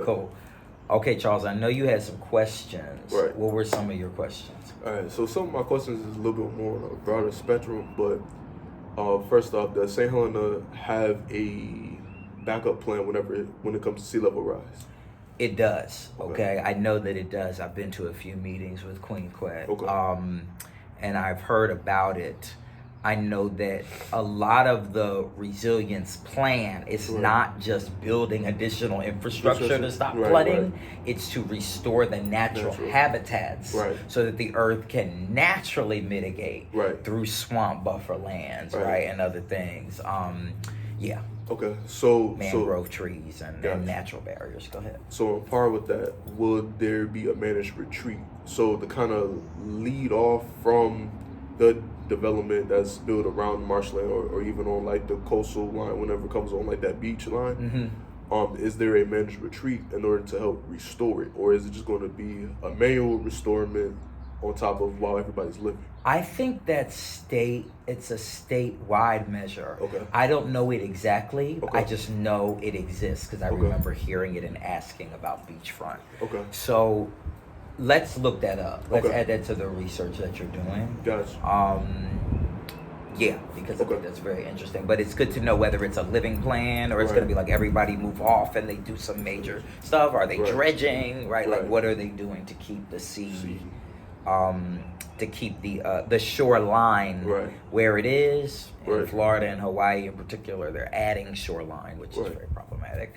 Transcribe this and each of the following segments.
Cool. Okay, Charles, I know you had some questions. Right. What were some of your questions? All right, so some of my questions is a little bit more on a broader spectrum, but first off, does St. Helena have a backup plan when it comes to sea level rise? It does. Okay. I know that it does. I've been to a few meetings with Queen Quet. Okay. And I've heard about it. I know that a lot of the resilience plan is not just building additional infrastructure to stop flooding. Right. It's to restore the natural habitats so that the earth can naturally mitigate through swamp buffer lands, and other things. Okay, so mangrove trees and natural barriers. Go ahead. So on par with that, would there be a managed retreat? So to kind of lead off from the development that's built around the marshland or even on like the coastal line, whenever it comes on like that beach line, is there a managed retreat in order to help restore it? Or is it just going to be a manual restorement on top of while everybody's living? I think it's a statewide measure. Okay. I don't know it exactly. Okay. I just know it exists because I remember hearing it and asking about beachfront. Okay. So let's look that up. Let's add that to the research that you're doing. Gotcha. Because I think that's very interesting. But it's good to know whether it's a living plan or it's going to be like everybody move off and they do some major stuff. Are they dredging? Like what are they doing to keep the sea. To keep the shoreline where it is. In Florida and Hawaii in particular, they're adding shoreline, which is very problematic,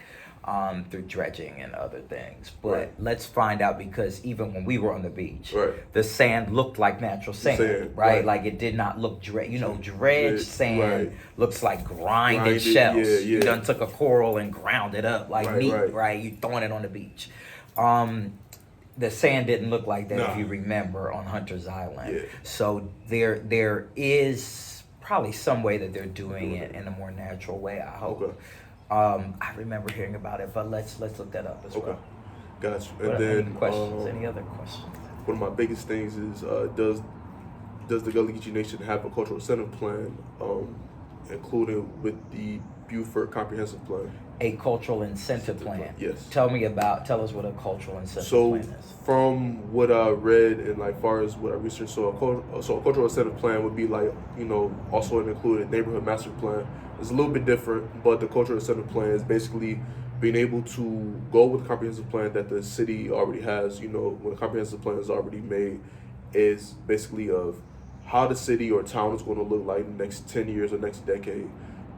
through dredging and other things. But let's find out, because even when we were on the beach, the sand looked like natural sand, Like it did not look dredged sand looks like grinded shells. You done took a coral and ground it up like meat, You throwing it on the beach. The sand didn't look like that, if you remember, on Hunter's Island. So there is probably some way that they're doing it in a more natural way, I hope. I remember hearing about it, but let's look that up as well. Gotcha. And then questions? Any other questions? One of my biggest things is does the Gullah Geechee Nation have a cultural incentive plan, included with the Beaufort Comprehensive Plan? A cultural incentive plan. Yes. Tell us what a cultural incentive plan is. So from what I read and like far as what I researched, so a cultural incentive plan would be like, also an included neighborhood master plan. It's a little bit different, but the cultural incentive plan is basically being able to go with the comprehensive plan that the city already has. When the comprehensive plan is already made, is basically of how the city or town is going to look like in the next 10 years or next decade.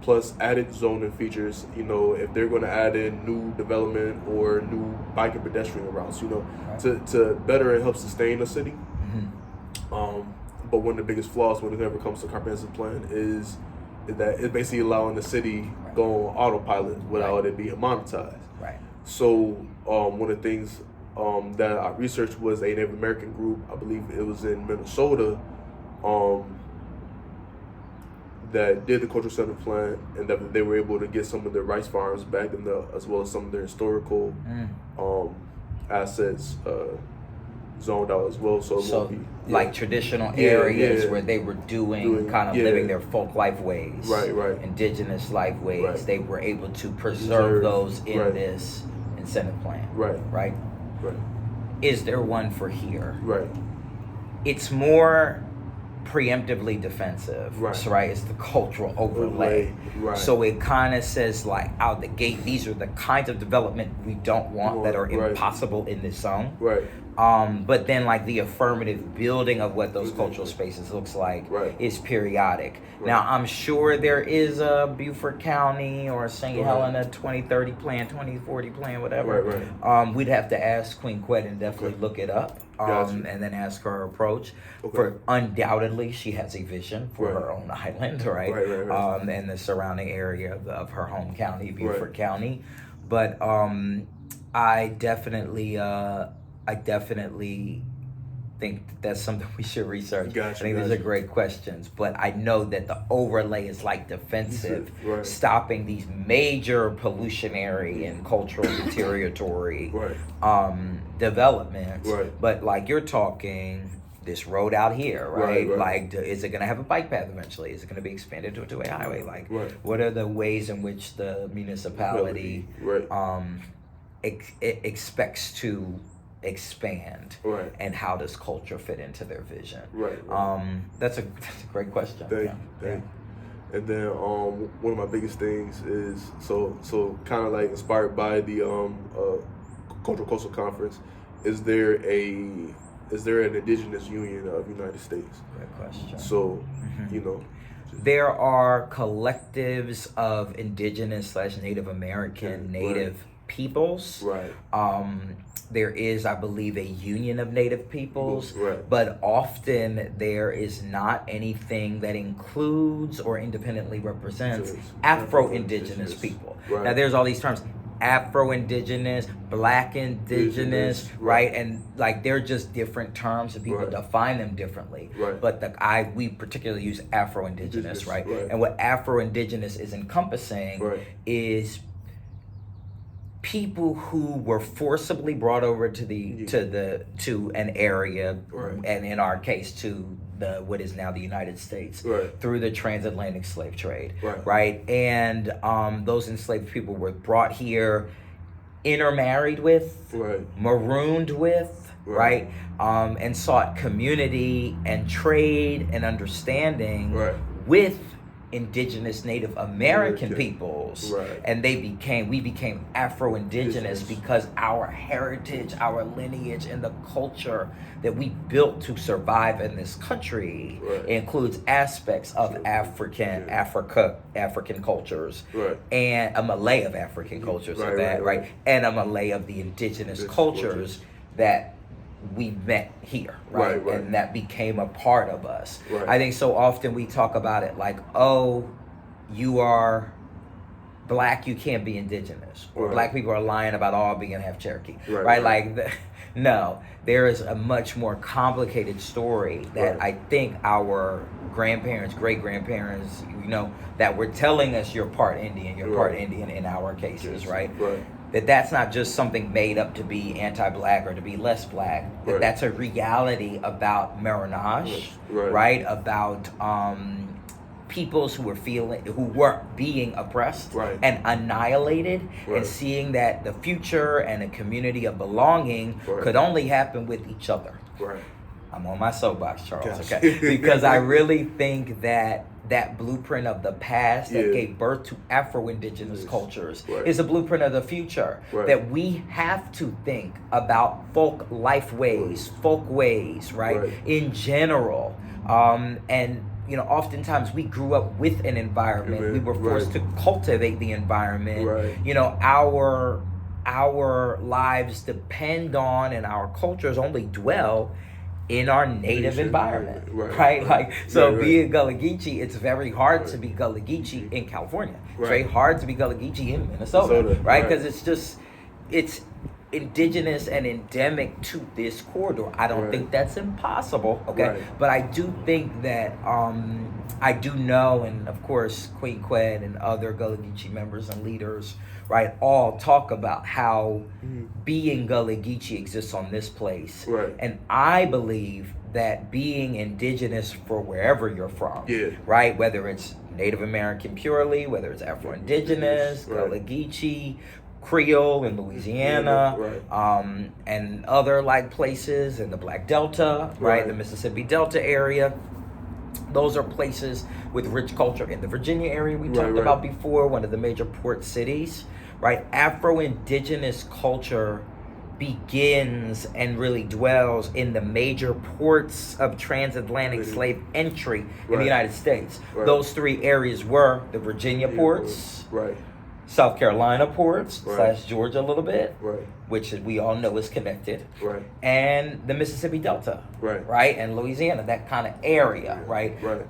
Plus added zoning features, if they're going to add in new development or new bike and pedestrian routes, to better and help sustain the city. But one of the biggest flaws when it ever comes to comprehensive plan is that it's basically allowing the city go on autopilot without it being monetized. So one of the things that I researched was a Native American group, I believe it was in Minnesota, that did the cultural incentive plan, and that they were able to get some of their rice farms back, as well as some of their historical assets zoned out as well. So like traditional areas where they were doing living their folk life ways, indigenous life ways. They were able to preserve those in this incentive plan. Right. Is there one for here? It's more preemptively defensive, It's the cultural overlay. So it kind of says like out the gate, these are the kinds of development we don't want that are impossible in this zone. But then like the affirmative building of what those cultural spaces looks like is periodic. Now I'm sure there is a Beaufort County or St. Helena 2030 plan, 2040 plan, whatever. We'd have to ask Queen Quet and definitely look it up. And then ask her approach. For undoubtedly, she has a vision for her own island, and the surrounding area of her home county, Beaufort County. But I definitely think that's something we should research. I think these are great questions, but I know that the overlay is like defensive, stopping these major pollutionary and cultural deterioratory developments. But like you're talking this road out here, Like, is it going to have a bike path eventually? Is it going to be expanded to a two-way highway? Like, what are the ways in which the municipality expects to expand, right, and how does culture fit into their vision? Right. That's a great question. Thank you. And then one of my biggest things is so kind of like inspired by the Cultural Coastal Conference. Is there an Indigenous Union of United States? Great question. So there are collectives of Indigenous / Native American Native peoples. Right. There is, I believe, a union of Native peoples, right, but often there is not anything that includes or independently represents Afro-Indigenous people. Right. Now, there's all these terms: Afro-Indigenous, Black Indigenous, right? And like they're just different terms, and people define them differently. Right. But we particularly use Afro-Indigenous, right? And what Afro-Indigenous is encompassing is people who were forcibly brought over to an area, and in our case to what is now the United States, through the transatlantic slave trade, right? And those enslaved people were brought here, intermarried with, marooned with, right? And sought community and trade and understanding with Indigenous Native American peoples, and we became Afro-Indigenous because our heritage, our lineage, and the culture that we built to survive in this country includes aspects of African cultures, and a Malay of African cultures, and a Malay of the Indigenous cultures that we met here, right? And that became a part of us. I think so often we talk about it like, oh, you are Black, you can't be Indigenous, or Black people are lying about all being half Cherokee, right? Like, no, there is a much more complicated story that I think our grandparents, great grandparents, that were telling us you're part Indian, you're part Indian in our cases, right? That's not just something made up to be anti-Black or to be less Black. That's a reality about marronage, right? About peoples who were being oppressed and annihilated, and seeing that the future and a community of belonging could only happen with each other. I'm on my soapbox, Charles, okay? Because I really think that blueprint of the past that gave birth to Afro-Indigenous cultures is a blueprint of the future, that we have to think about folk life ways, folk ways, in general. And oftentimes we grew up with an environment. We were forced to cultivate the environment. Our lives depend on, and our cultures only dwell in our native environment, right? Like, so being Gullah Geechee, it's very hard to be Gullah Geechee in California. It's very hard to be Gullah Geechee in Minnesota, right? Because it's indigenous and endemic to this corridor. I don't think that's impossible, okay? But I do think that, I do know, and of course, Queen Qued and other Gullah Geechee members and leaders, all talk about how being Gullah Geechee exists on this place. And I believe that being indigenous for wherever you're from, whether it's Native American purely, whether it's Afro-Indigenous, Gullah Geechee, Creole in Louisiana, and other places in the Black Delta, the Mississippi Delta area. Those are places with rich culture. In the Virginia area we talked about before, one of the major port cities, Afro-Indigenous culture begins and really dwells in the major ports of transatlantic slave entry in the United States. Those three areas were the Virginia ports, South Carolina ports / Georgia a little bit, which we all know is connected, and the Mississippi Delta, and Louisiana, that kind of area,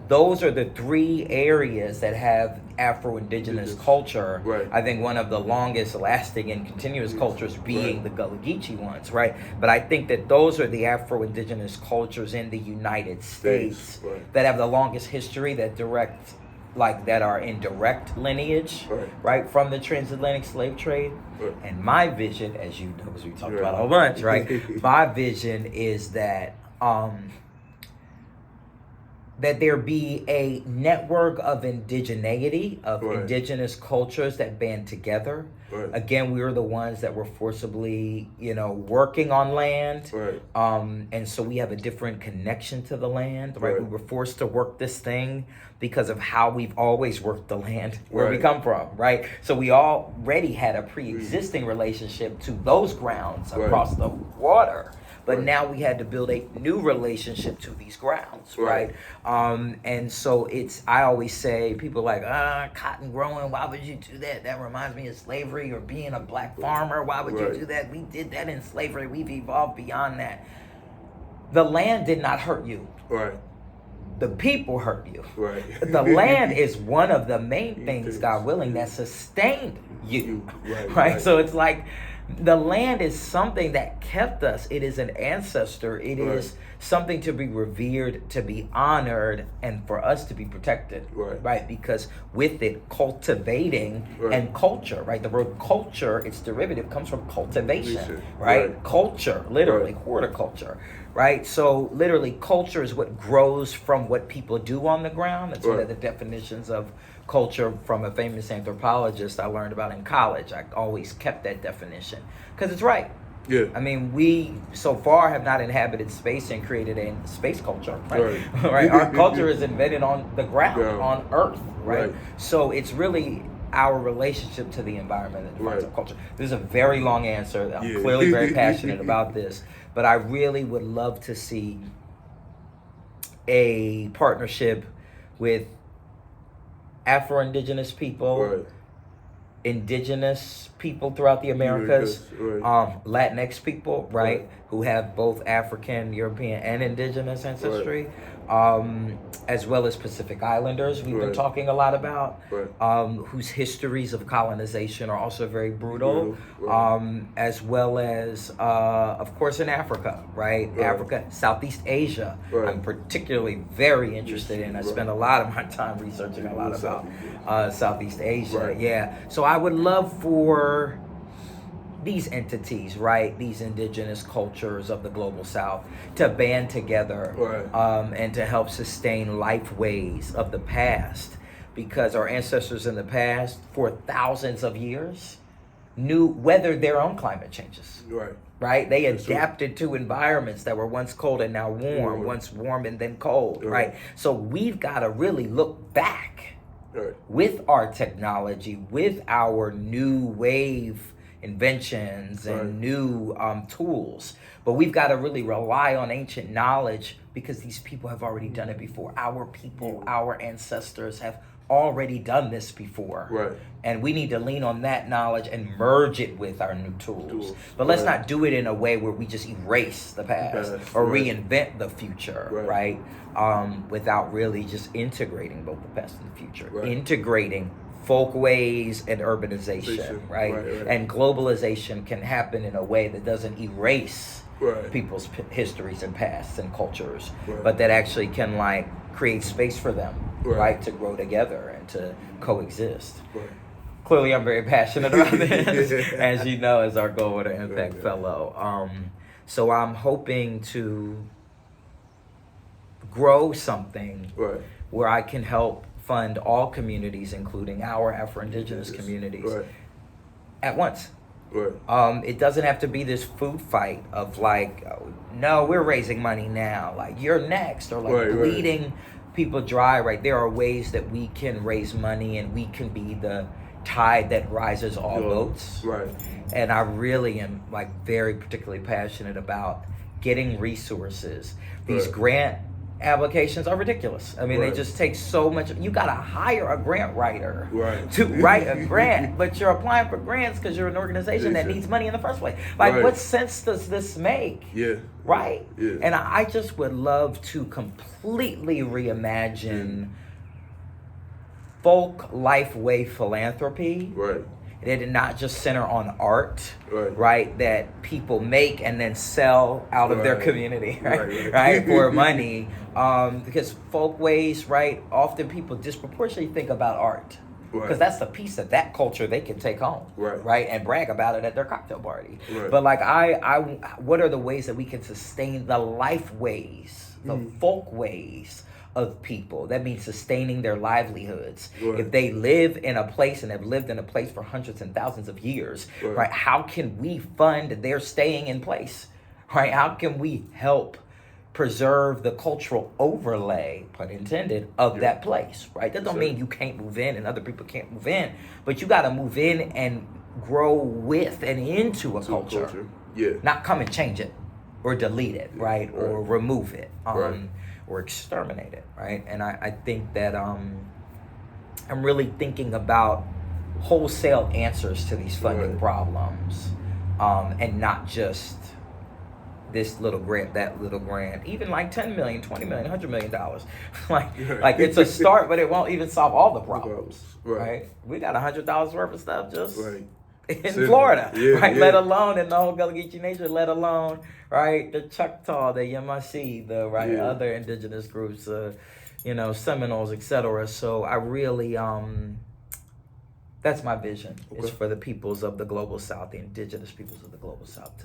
Those are the three areas that have Afro-Indigenous culture. I think one of the longest lasting and continuous cultures being the Gullah Geechee ones, But I think that those are the Afro-Indigenous cultures in the United States that have the longest history, that are in direct lineage, from the transatlantic slave trade. And my vision, as you know, because we talked about a whole bunch, my vision is that that there be a network of indigeneity, of indigenous cultures that band together. Again, we were the ones that were forcibly, working on land. And so we have a different connection to the land, right? We were forced to work this thing because of how we've always worked the land where we come from, right? So we already had a pre-existing relationship to those grounds across the water. But now we had to build a new relationship to these grounds, right? And so I always say, people like, cotton growing, why would you do that? That reminds me of slavery, or being a black farmer. Why would you do that? We did that in slavery. We've evolved beyond that. The land did not hurt you. The people hurt you. The land is one of the main things, God willing, that sustained you. Right? So it's like, the land is something that kept us. It is an ancestor. It is something to be revered, to be honored, and for us to be protected, right? Because with it, cultivating and culture, right? The word culture, its derivative comes from cultivation, right? Culture, literally, horticulture, right? So literally, culture is what grows from what people do on the ground. That's one of the definitions of culture from a famous anthropologist I learned about in college. I always kept that definition because it's right. I mean, we so far have not inhabited space and created a space culture, right? Our culture is invented on the ground, on Earth, right? So it's really our relationship to the environment that defines our culture. This is a very long answer. I'm clearly very passionate about this, but I really would love to see a partnership with Afro-Indigenous people, indigenous people throughout the Americas, Latinx people, who have both African, European, and indigenous ancestry, as well as Pacific Islanders we've been talking a lot about, whose histories of colonization are also very brutal, as well as, of course, in Africa, Africa, Southeast Asia, I'm particularly very interested in. I spend a lot of my time researching a lot about Southeast Asia, So I would love for these entities, these indigenous cultures of the global South, to band together and to help sustain lifeways of the past, because our ancestors in the past, for thousands of years, weathered their own climate changes. They adapted to environments that were once cold and now warm, once warm and then cold, So we've got to really look back with our technology, with our new wave inventions and new tools. But we've got to really rely on ancient knowledge, because these people have already done it before. Our people, our ancestors have already done this before. And we need to lean on that knowledge and merge it with our new tools. But let's not do it in a way where we just erase the past or reinvent the future, without really just integrating both the past and the future. Integrating folkways and urbanization, and globalization can happen in a way that doesn't erase people's histories and pasts and cultures, but that actually can create space for them, to grow together and to coexist. Clearly, I'm very passionate about this, as you know, as our Goldwater IMPACT Fellow. So I'm hoping to grow something where I can help fund all communities, including our Afro-Indigenous communities, at once. It doesn't have to be this food fight of no, we're raising money now, you're next, or bleeding people dry. There are ways that we can raise money, and we can be the tide that rises all boats. And I really am very particularly passionate about getting resources. These grant applications are ridiculous. I mean, they just take so much. You got to hire a grant writer to write a grant, but you're applying for grants because you're an organization that needs money in the first place. What sense does this make? And I just would love to completely reimagine folk lifeway philanthropy. They did not just center on art, that people make and then sell out of their community, for money. Because folkways, often people disproportionately think about art, because that's the piece of that culture they can take home, and brag about it at their cocktail party. But what are the ways that we can sustain the lifeways, the folkways of people. That means sustaining their livelihoods. Right. If they live in a place and have lived in a place for hundreds and thousands of years, right? How can we fund their staying in place, right? How can we help preserve the cultural overlay, pun intended, of that place, right? That don't mean you can't move in and other people can't move in, but you got to move in and grow with and into a culture. Yeah. Not come and change it or delete it, right? Or remove it, or exterminate it, right? And I think that I'm really thinking about wholesale answers to these funding problems, and not just this little grant, that little grant, even like 10 million, 20 million, $100 million. like it's a start, but it won't even solve all the problems, right? We got $100 worth of stuff just in Florida, right? Let alone in the whole Gullah Geechee Nation, let alone, right, the Choctaw, the Yamasee, the other indigenous groups, Seminoles, etc. So I really, that's my vision. It's for the peoples of the global South, the indigenous peoples of the global South,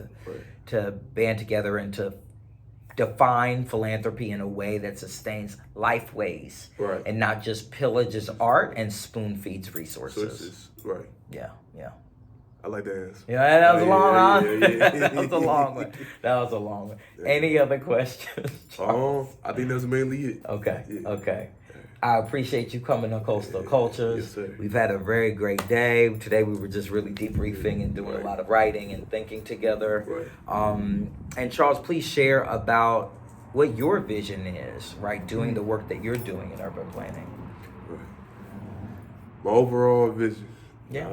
to band together and to define philanthropy in a way that sustains lifeways, and not just pillages art and spoon feeds resources. Right. Yeah. I like that answer. Yeah, that was a long one. That was a long one. That was a long one. Any other questions, Charles? I think that's mainly it. Okay. I appreciate you coming on Coastal Cultures. Yes, sir. We've had a very great day. Today we were just really debriefing and doing a lot of writing and thinking together. And Charles, please share about what your vision is, right? Doing the work that you're doing in urban planning. My overall vision. Yeah.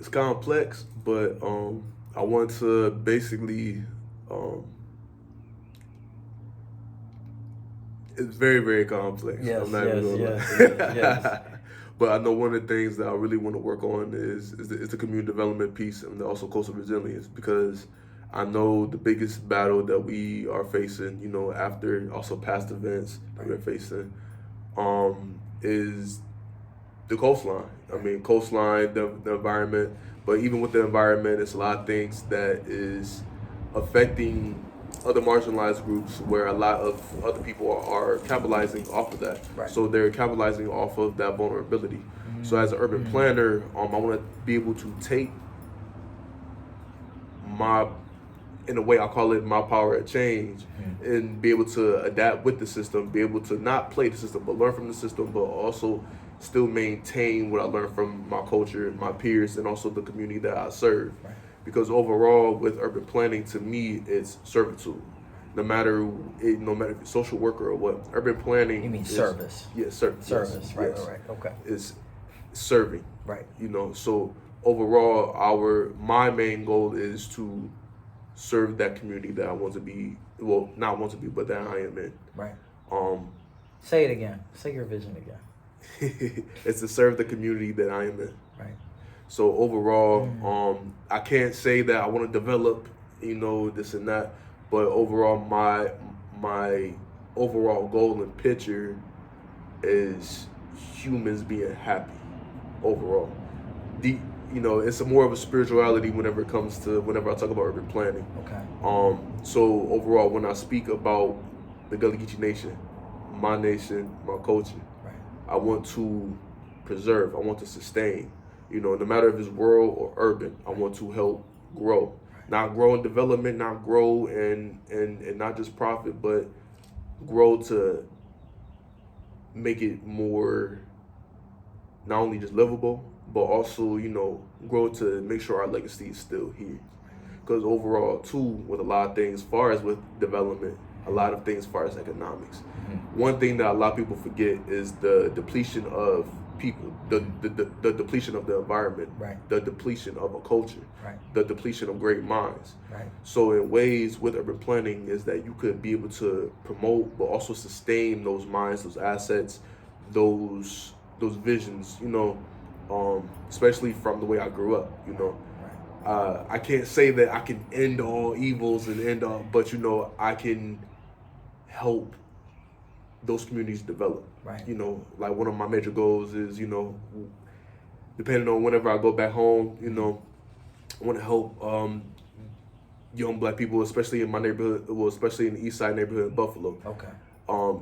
It's complex, but I want to basically it's very, very complex. Yes, I'm not even gonna lie. Yes. But I know one of the things that I really want to work on is the community development piece and also coastal resilience, because I know the biggest battle that we are facing, after also past events that we're facing, is the coastline. I mean, coastline, the environment, but even with the environment, it's a lot of things that is affecting other marginalized groups where a lot of other people are capitalizing off of that. So they're capitalizing off of that vulnerability. So as an urban planner, I want to be able to take in a way I call it my power of change, and be able to adapt with the system, be able to not play the system, but learn from the system, but also still maintain what I learned from my culture, my peers, and also the community that I serve. Because overall, with urban planning, to me, it's servitude. No matter if you're a social worker or what, urban planning. You mean service? Yeah, service. Service, right. Okay. It's serving. Right. So overall, my main goal is to serve that community that I want to be. Well, not want to be, but that I am in. Right. Say it again. Say your vision again. It's to serve the community that I am in. Right. So overall, I can't say that I want to develop, this and that, but overall, my overall goal and picture is humans being happy. Overall, it's more of a spirituality whenever I talk about urban planning. Okay. So overall, when I speak about the Gullah Geechee Nation, my culture, I want to preserve. I want to sustain. No matter if it's rural or urban, I want to help grow. Not grow in development, not grow and not just profit, but grow to make it more not only just livable, but also, grow to make sure our legacy is still here. Because overall, too, with a lot of things, as far as with development, a lot of things as far as economics. One thing that a lot of people forget is the depletion of people, the depletion of the environment, the depletion of a culture, the depletion of great minds. So in ways with urban planning is that you could be able to promote, but also sustain those minds, those assets, those visions, especially from the way I grew up, I can't say that I can end all evils but I can help those communities develop. Like one of my major goals is, depending on whenever I go back home, I want to help young Black people, especially in my neighborhood, especially in the East Side neighborhood in Buffalo.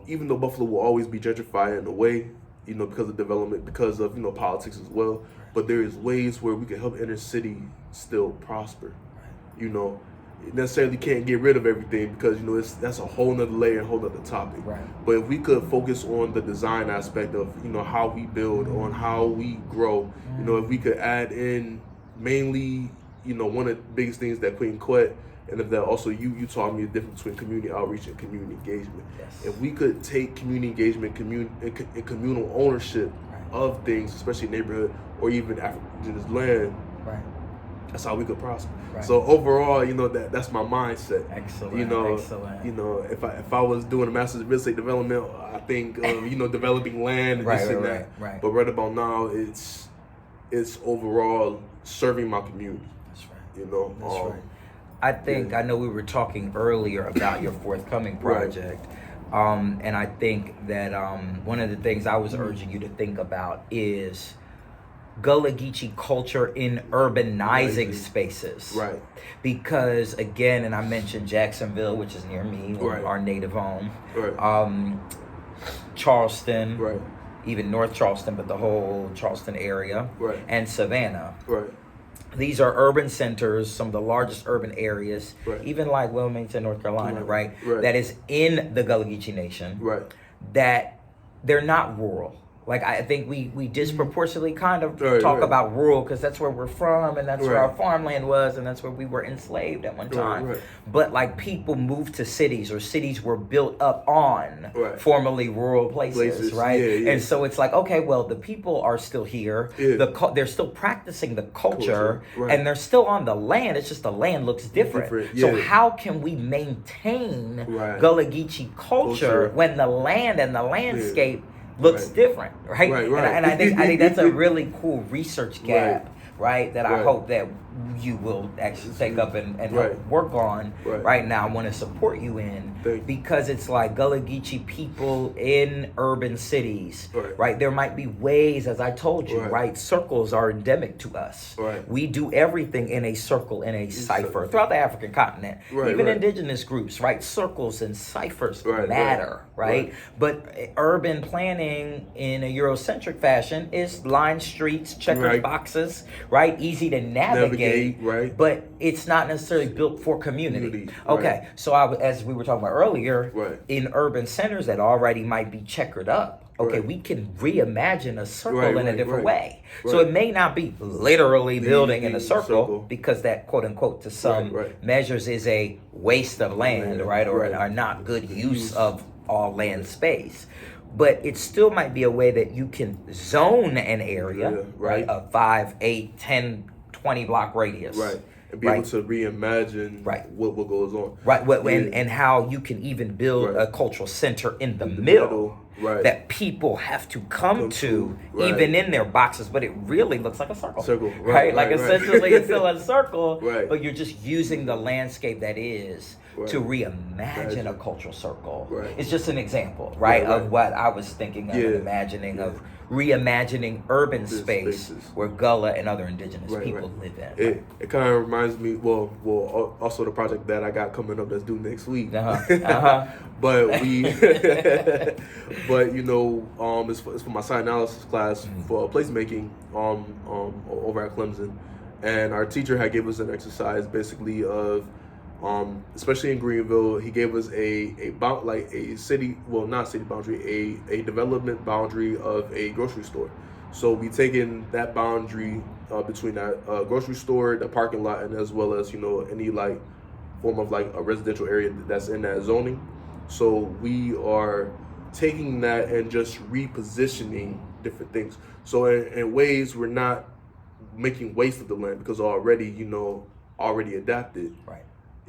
even though Buffalo will always be gentrified in a way, because of development, because of politics as well. But there is ways where we can help inner city still prosper. You necessarily can't get rid of everything because that's a whole nother layer, a whole nother topic. Right. But if we could focus on the design aspect of how we build, on how we grow, if we could add in mainly one of the biggest things that Queen Quet, and if that also you taught me the difference between community outreach and community engagement. Yes. If we could take community engagement, and communal ownership of things, especially neighborhood or even Afro-Indigenous land, that's how we could prosper. Right. So overall, that's my mindset. Excellent. Excellent. If I was doing a master's in real estate development, I think developing land and this and that. Right. But right about now, it's overall serving my community. That's right. That's right. I think I know we were talking earlier about your forthcoming project. And I think that one of the things I was urging you to think about is Gullah Geechee culture in urbanizing spaces. Right. Because again, and I mentioned Jacksonville, which is near me, our native home. Right. Charleston. Right. Even North Charleston, but the whole Charleston area. Right. And Savannah. Right. These are urban centers, some of the largest urban areas, right. even like Wilmington, North Carolina, right. That is in the Gullah Geechee Nation, that they're not rural. Like, I think we disproportionately kind of talk about rural because that's where we're from and that's where our farmland was and that's where we were enslaved at one time. Right. But like people moved to cities or cities were built up on formerly rural places, right? Yeah. And so it's like, okay, well, the people are still here. Yeah. They're still practicing the culture and they're still on the land. It's just the land looks different. Yeah. So how can we maintain Gullah Geechee culture when the land and the landscape looks different, right? And I think that's a really cool research gap, that I hope that you will actually take up and help work on right now. I want to support you in because it's like Gullah Geechee people in urban cities, there might be ways, as I told you, circles are endemic to us. We do everything in a circle, in a cipher throughout the African continent, even indigenous groups, circles and ciphers matter, But urban planning in a Eurocentric fashion is line streets, checkered boxes, easy to navigate. But it's not necessarily built for community. Okay, so as we were talking about earlier, in urban centers that already might be checkered up, we can reimagine a circle in a different way. So it may not be literally building in a circle because that, quote unquote, to some measures is a waste of land, or not good use of all land space. But it still might be a way that you can zone an area, a 5, 8, 10, 20 block radius. And be able to reimagine what goes on. And how you can even build a cultural center in the middle that people have to come to, even in their boxes, but it really looks like a circle. Essentially it's still a circle, but you're just using the landscape that is to reimagine a cultural circle. It's just an example, of what I was thinking of and imagining of reimagining urban space where Gullah and other indigenous people live in. It kind of reminds me, also the project that I got coming up that's due next week. But it's for my site analysis class for placemaking over at Clemson, and our teacher had gave us an exercise basically of especially in Greenville, he gave us a city, not city boundary, a development boundary of a grocery store. So we taken that boundary between that grocery store, the parking lot, and as well as any form of a residential area that's in that zoning. So we are taking that and just repositioning different things. So in ways we're not making waste of the land because already adapted.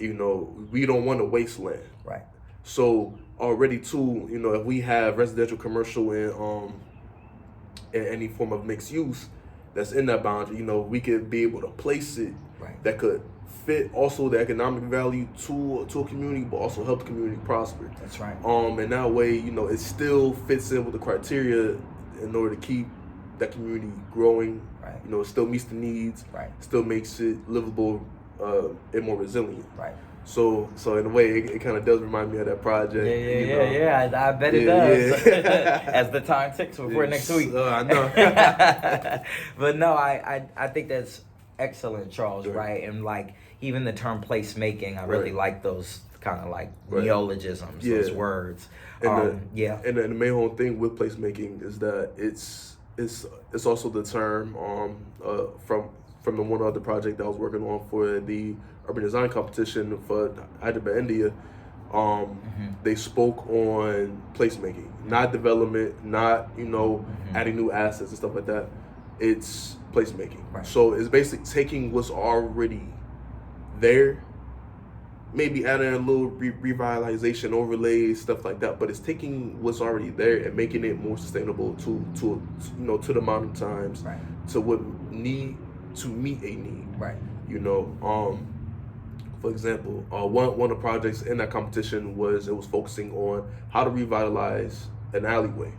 We don't want to waste land. So already too, if we have residential, commercial, and any form of mixed use that's in that boundary, we could be able to place it that could fit also the economic value to a community, but also help the community prosper. That's right. And that way, it still fits in with the criteria in order to keep that community growing. It still meets the needs. Still makes it livable and more resilient. So in a way, it kind of does remind me of that project. Yeah. I bet it does. As the time ticks before next week. I know. But no, I think that's excellent, Charles. Right, and like even the term placemaking, I really like those kind of like neologisms, those words. And the main whole thing with placemaking is that it's also the term from the one other project that I was working on for the urban design competition for Hyderabad, India. They spoke on placemaking, not development, not adding new assets and stuff like that. It's placemaking. Right. So it's basically taking what's already there, maybe adding a little revitalization overlays, stuff like that. But it's taking what's already there and making it more sustainable to the modern times, to what meet a need. Right. For example, one of the projects in that competition was focusing on how to revitalize an alleyway.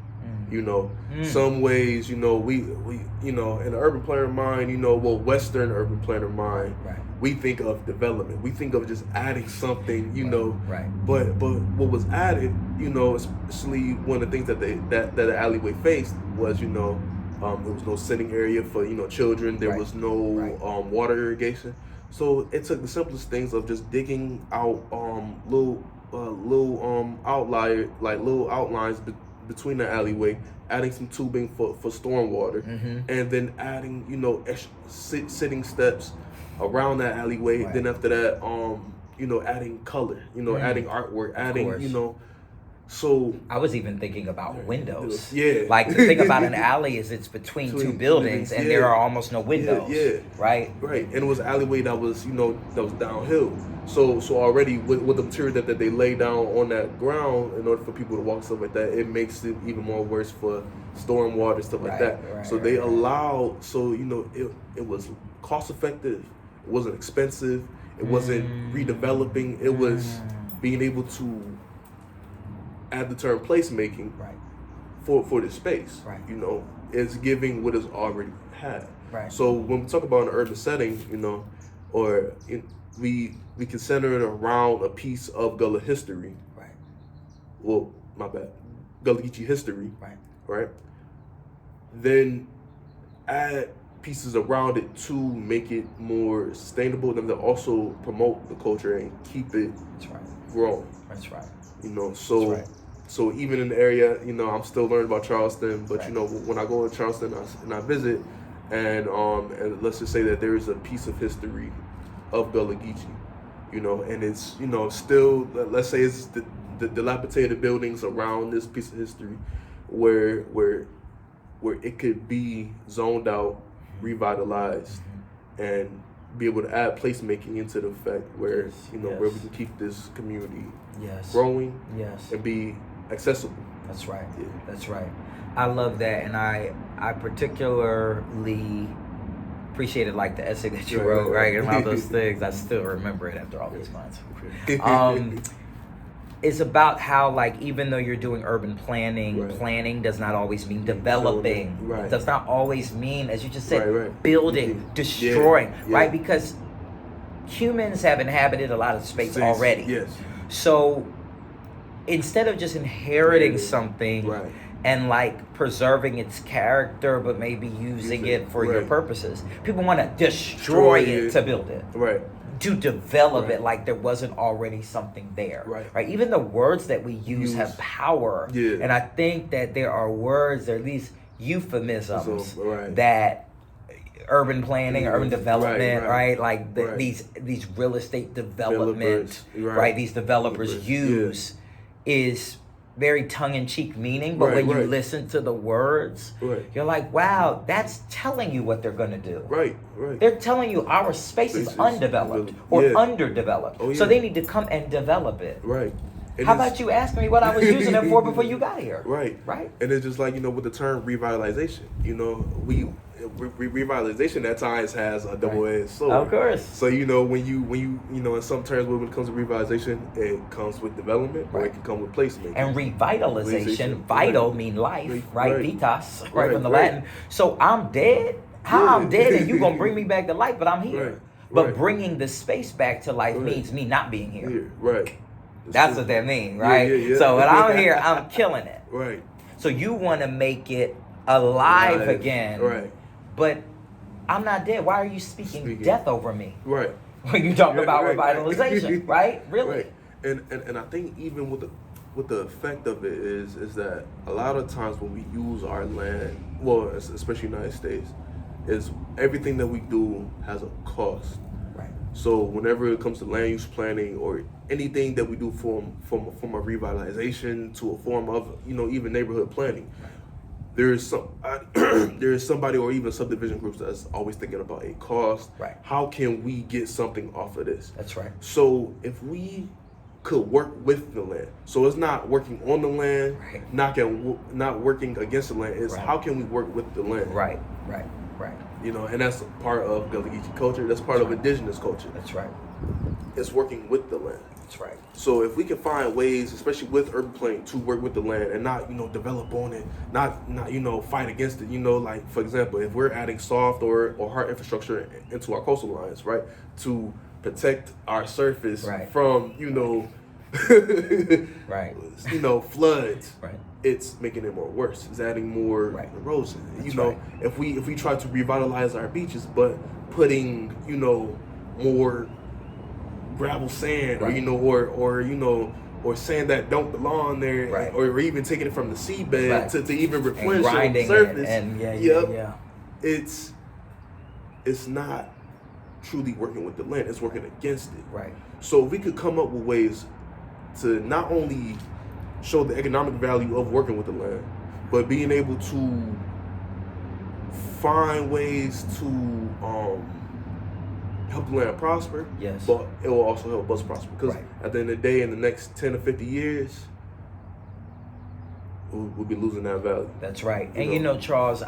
Some ways, we in the urban planner mind, Western urban planner mind, we think of development. We think of just adding something, But what was added, especially one of the things that the alleyway faced was, there was no sitting area for children. There was no water irrigation. So it took the simplest things of just digging out little outlines between the alleyway, adding some tubing for stormwater, and then adding sitting steps around that alleyway. Then after that, adding color, adding artwork, adding So I was even thinking about windows. Yeah. Like the thing about an alley is it's between two buildings and there are almost no windows. Yeah. Right? Right. And it was an alleyway that was downhill. So already with the material that they lay down on that ground in order for people to walk, stuff like that, it makes it even more worse for storm water, stuff like that. So they allowed, it was cost effective, it wasn't expensive, it wasn't redeveloping, it was being able to add the term placemaking for the space. It's giving what is already had. So when we talk about an urban setting, we can center it around a piece of Gullah history. Well, my bad. Gullah Geechee history. Right. Then add pieces around it to make it more sustainable, and then also promote the culture and keep it growing. That's right. So even in the area, I'm still learning about Charleston, but when I go to Charleston and I visit, and let's just say that there is a piece of history of Gullah Geechee, and it's still, let's say it's the dilapidated buildings around this piece of history, where it could be zoned out, revitalized, and be able to add placemaking into the effect where where we can keep this community growing and be accessible. That's right. Yeah. That's right. I love that, and I particularly appreciated like the essay that you wrote, and all those things. I still remember it after all these months. It's about how, like, even though you're doing urban planning, planning does not always mean developing. It does not always mean, as you just said, building, destroying, right? Because humans have inhabited a lot of space already. Yes. So instead of just inheriting something and like preserving its character, but maybe using it for your purposes, people want to destroy it to build it. To develop it like there wasn't already something there. Right. Even the words that we use have power. And I think that there are words, there are these euphemisms that urban planning, urban development, like these real estate development, these developers use is very tongue-in-cheek meaning, but when you listen to the words, you're like, wow, that's telling you what they're going to do. They're telling you our space is undeveloped or underdeveloped, so they need to come and develop it. How about you asking me what I was using it for before you got here? Right. And it's just like, with the term revitalization, revitalization at times has a double-edged sword. Of course. So when you in some terms when it comes to revitalization, it comes with development, or it can come with placement. And revitalization, vital mean life, vitas, from the Latin. So I'm dead. I'm dead, and you gonna bring me back to life, but I'm here. But bringing the space back to life means me not being here. Right. That's what that means, right? So when I'm here, I'm killing it. Right. So you want to make it alive again. Right. But I'm not dead. Why are you speaking death over me? Right. When you talk about revitalization, right? Really? Right. And I think even with the effect of it is that a lot of times when we use our land, well, especially United States, is everything that we do has a cost. Right. So whenever it comes to land use planning or anything that we do from a revitalization to a form of, even neighborhood planning, there is somebody or even subdivision groups that's always thinking about a cost. Right. How can we get something off of this? That's right. So if we could work with the land, so it's not working on the land, not working against the land. It's how can we work with the land? Right. And that's part of Gullah Geechee culture. That's part of indigenous culture. That's right. It's working with the land. That's right. So if we can find ways, especially with urban planning, to work with the land and not, develop on it, not fight against it. Like for example, if we're adding soft or hard infrastructure into our coastal lines, right, to protect our surface from, right, floods. Right. It's making it more worse. It's adding more erosion. If we try to revitalize our beaches, but putting more gravel sand, or sand that don't belong there, or even taking it from the seabed to even replenish the surface. It's not truly working with the land. It's working against it. Right. So if we could come up with ways to not only show the economic value of working with the land, but being able to find ways to help the land prosper. Yes. But it will also help us prosper. Because at the end of the day, in the next 10 to 50 years, we'll be losing that value. That's right. And Charles,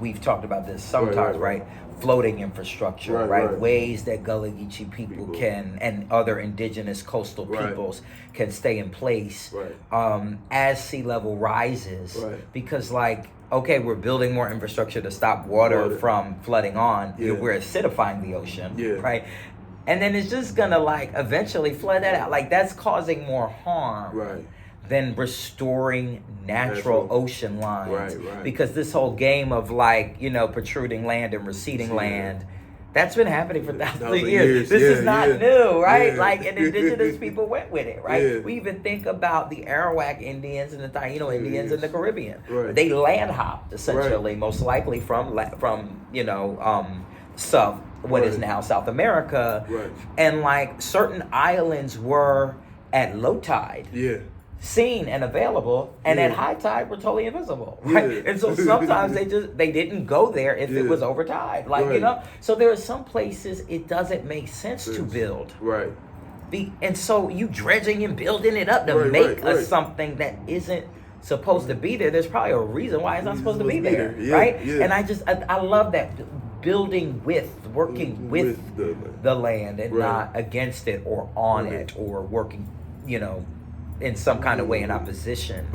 we've talked about this sometimes, right? Floating infrastructure, right? Ways that Gullah Geechee people can, and other indigenous coastal peoples can stay in place as sea level rises. Because we're building more infrastructure to stop water from flooding on. We're acidifying the ocean, right? And then it's just gonna eventually flood that out. That's causing more harm than restoring natural ocean lines. Because this whole game of protruding land and receding land, that's been happening for thousands of years. This is not new, right? And indigenous people went with it, right? We even think about the Arawak Indians and the Taino Indians in the Caribbean. They land hopped essentially, most likely from what is now South America. And certain islands were at low tide. Seen and available, and at high tide were totally invisible, right? And so sometimes they didn't go there if it was over tide, So there are some places it doesn't make sense to build, and so you dredging and building it up to make something that isn't supposed to be there. There's probably a reason why it's not supposed to be there, right? And I love that working with the land and not against it or on it or working, in some kind of way in opposition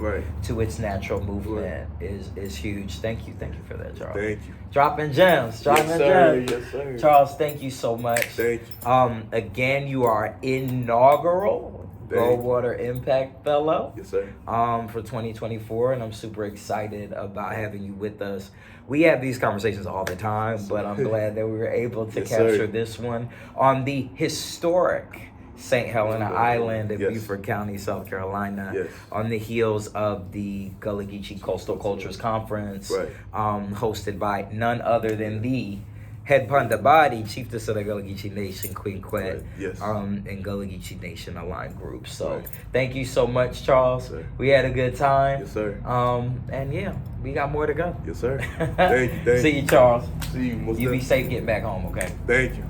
to its natural movement is huge. Thank you for that, Charles. Thank you. Dropping gems. Yes, sir. Charles, thank you so much. Thank you. Again, you are inaugural Goldwater IMPACT Fellow. Yes, sir. For 2024, and I'm super excited about having you with us. We have these conversations all the time, but I'm glad that we were able to capture this one on the historic St. Helena Island in Beaufort County, South Carolina, on the heels of the Gullah Geechee Coastal Cultures Conference, hosted by none other than the head Pandabadi, chiefess of the Gullah Geechee Nation, Queen Quet, and Gullah Geechee Nation aligned groups. So thank you so much, Charles. We had a good time. Yes, sir. And we got more to go. Yes, sir. Thank you. See you, Charles. See you. You be safe getting back home, okay? Thank you.